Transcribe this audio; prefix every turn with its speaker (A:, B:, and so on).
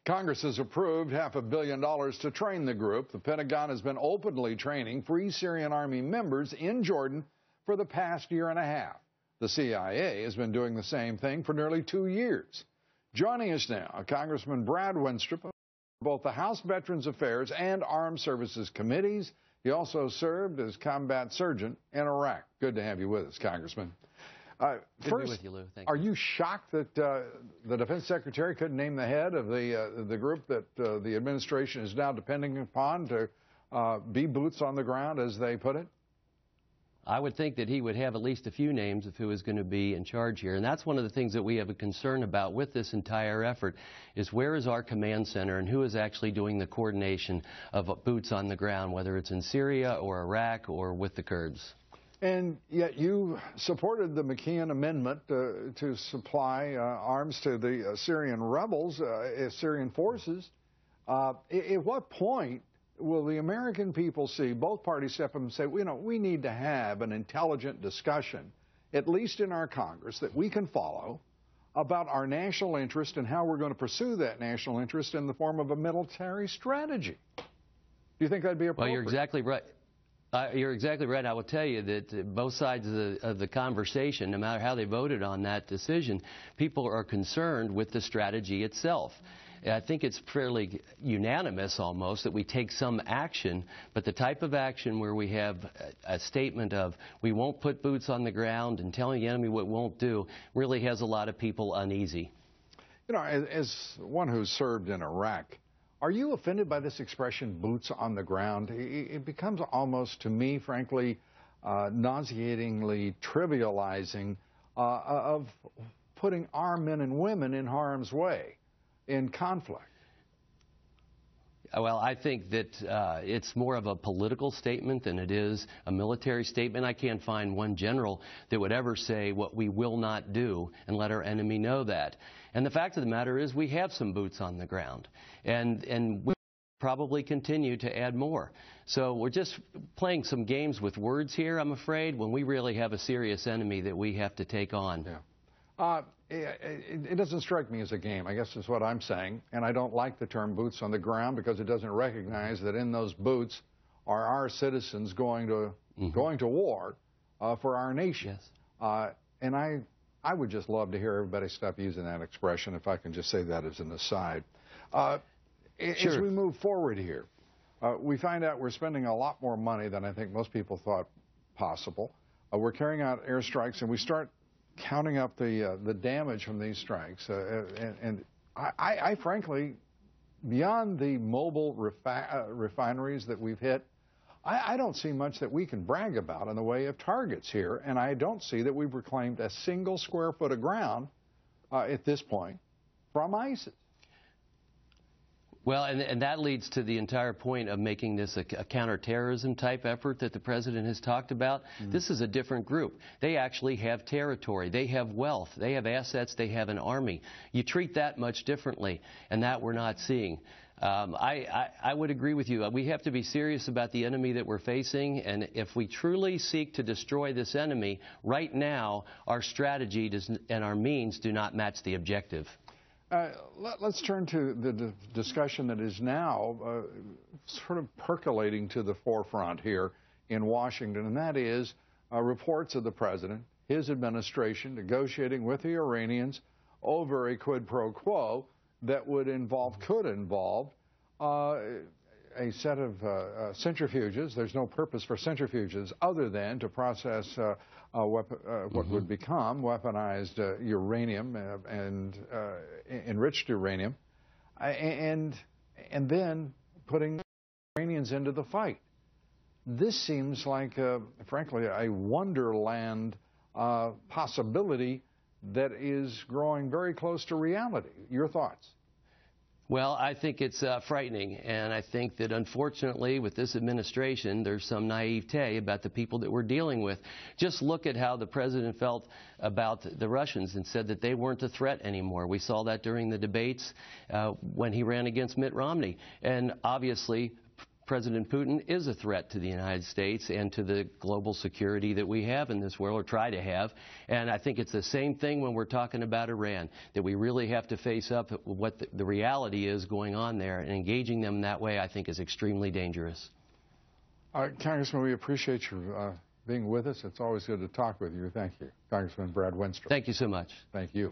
A: Congress has approved $500 million to train the group. The Pentagon has been openly training Free Syrian Army members in Jordan for the past year and a half. The CIA has been doing the same thing for nearly 2 years. Joining us now, Congressman Brad Wenstrup, both the House Veterans Affairs and Armed Services Committees. He also served as combat surgeon in Iraq. Good to have you with us, Congressman.
B: Good to be with you, Lou. Thank you.
A: Are you shocked that the Defense Secretary couldn't name the head of the group that the administration is now depending upon to be boots on the ground, as they put it?
B: I would think that he would have at least a few names of who is going to be in charge here. And that's one of the things that we have a concern about with this entire effort is where is our command center and who is actually doing the coordination of boots on the ground, whether it's in Syria or Iraq or with the Kurds.
A: And yet you supported the McKeon Amendment to supply arms to the Syrian rebels, Syrian forces. At what point will the American people see both parties step up and say, we need to have an intelligent discussion, at least in our Congress, that we can follow about our national interest and how we're going to pursue that national interest in the form of a military strategy? Do you think that'd be appropriate?
B: Well, you're exactly right. You're exactly right. I will tell you that both sides of the conversation, no matter how they voted on that decision, people are concerned with the strategy itself. I think it's fairly unanimous almost that we take some action, but the type of action where we have a statement of we won't put boots on the ground and telling the enemy what we won't do really has a lot of people uneasy.
A: You know, as one who's served in Iraq, are you offended by this expression, boots on the ground? It becomes almost, to me, frankly, nauseatingly trivializing of putting our men and women in harm's way in conflict.
B: Well, I think that it's more of a political statement than it is a military statement. I can't find one general that would ever say what we will not do and let our enemy know that. And the fact of the matter is we have some boots on the ground, and we probably continue to add more. So we're just playing some games with words here, I'm afraid, when we really have a serious enemy that we have to take on.
A: Yeah. It doesn't strike me as a game, I guess is what I'm saying, and I don't like the term boots on the ground because it doesn't recognize that in those boots are our citizens going to war for our nation.
B: Yes.
A: And I would just love to hear everybody stop using that expression, if I can just say that as an aside.
B: Sure.
A: As we move forward here, we find out we're spending a lot more money than I think most people thought possible. We're carrying out airstrikes, and we start counting up the damage from these strikes. And I frankly, beyond the mobile refineries that we've hit, I don't see much that we can brag about in the way of targets here, and I don't see that we've reclaimed a single square foot of ground at this point from ISIS.
B: Well, and that leads to the entire point of making this a counterterrorism type effort that the President has talked about. This is a different group. They actually have territory. They have wealth. They have assets. They have an army. You treat that much differently, and that we're not seeing. I would agree with you. We have to be serious about the enemy that we're facing, and if we truly seek to destroy this enemy, right now our strategy and our means do not match the objective.
A: Let's turn to the discussion that is now sort of percolating to the forefront here in Washington, and that is reports of the President, his administration, negotiating with the Iranians over a quid pro quo that could involve a set of centrifuges. There's no purpose for centrifuges other than to process what would become weaponized uranium and enriched uranium, and then putting Iranians into the fight. This seems like, frankly, a wonderland possibility that is growing very close to reality. Your thoughts?
B: Well, I think it's frightening, and I think that unfortunately with this administration there's some naivete about the people that we're dealing with. Just look at how the President felt about the Russians and said that they weren't a threat anymore. We saw that during the debates when he ran against Mitt Romney, and obviously President Putin is a threat to the United States and to the global security that we have in this world, or try to have. And I think it's the same thing when we're talking about Iran, that we really have to face up what the reality is going on there, and engaging them that way, I think, is extremely dangerous.
A: Congressman, we appreciate your being with us. It's always good to talk with you. Thank you. Congressman Brad Wenstrup.
B: Thank you so much.
A: Thank you.